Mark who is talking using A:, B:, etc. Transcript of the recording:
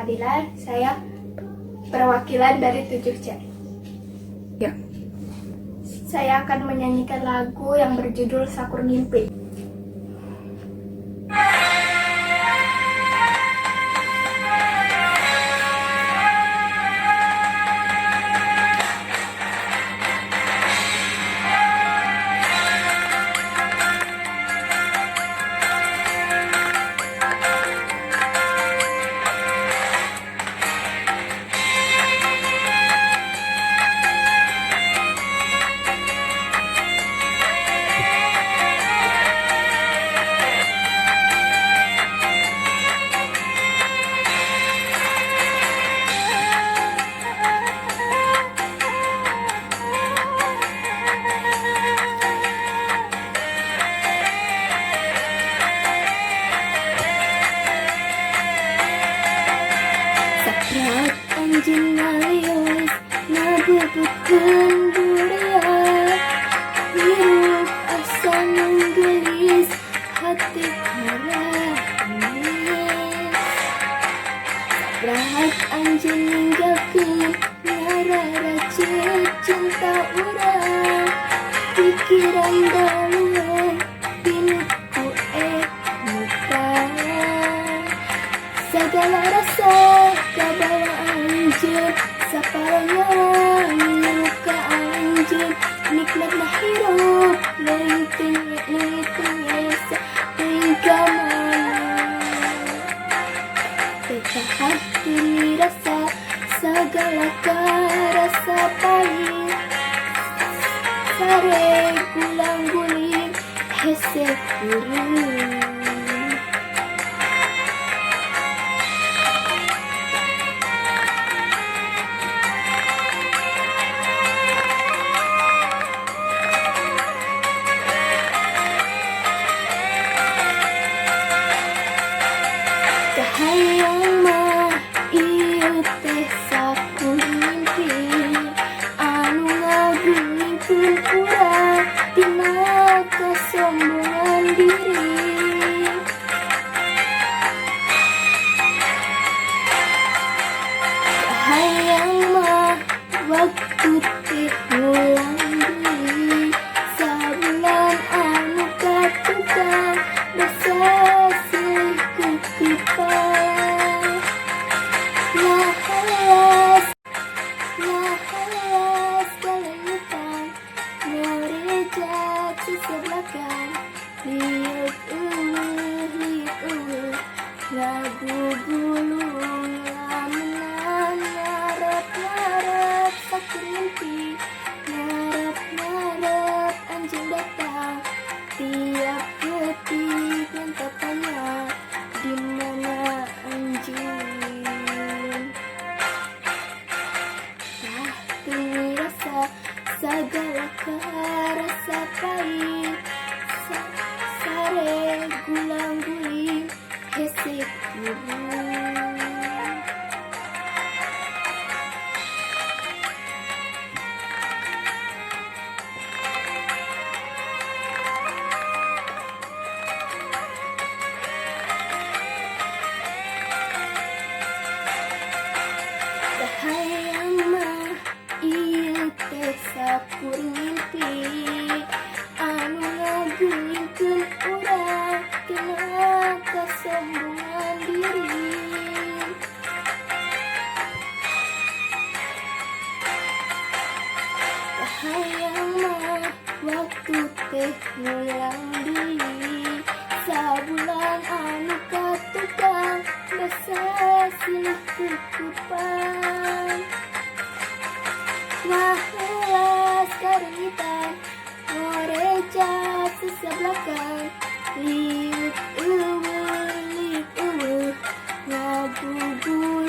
A: Fadilan, saya perwakilan dari 7C.
B: Ya.
A: Saya akan menyanyikan lagu yang berjudul Sakur Ngimpi.
B: Sakrat anjing ngalius ngabebekeun budaya, hirup asa nunggelis hati harap nangis. Sakrat anjing ninggalkeun ngarara cinta urang, pikiran daluan pinuku muka. Segala rasa kabawa anjing, saparanya luka anjing, nikmat na hirup, leuting esa, tingkah mana. Teka hati rasa, segala rasa pahit, sare gulang-guling, hese kurung. Kahayang mah ieu teh sakur ngimpi, anu ngagulingkeun urang tina kasombongan diri. Kahayang mah waktu teh ngulang deui, sabulan anu katukang basa silih ku kepala. Lahalas kaleutan ngorejat sesebelakan, liuk eueuh lagu gulung lamunan ngarep sakur ngimpi, ngarep anjing datang tiap detik nentapannya di mana anjing. Tuni rasa segala rasa pahit, sare gulang-guling hese kurung. Kahayang mah ieu teh sakur ngimpi, anu ngagulingkeun urang tina kasombongan diri. Kahayang mah waktu teh ngulang deui, sabulan anu katukang basa silih kukupan. Lahelas karenitan ngorejat sesebelakan, liuk eueuh ngagugur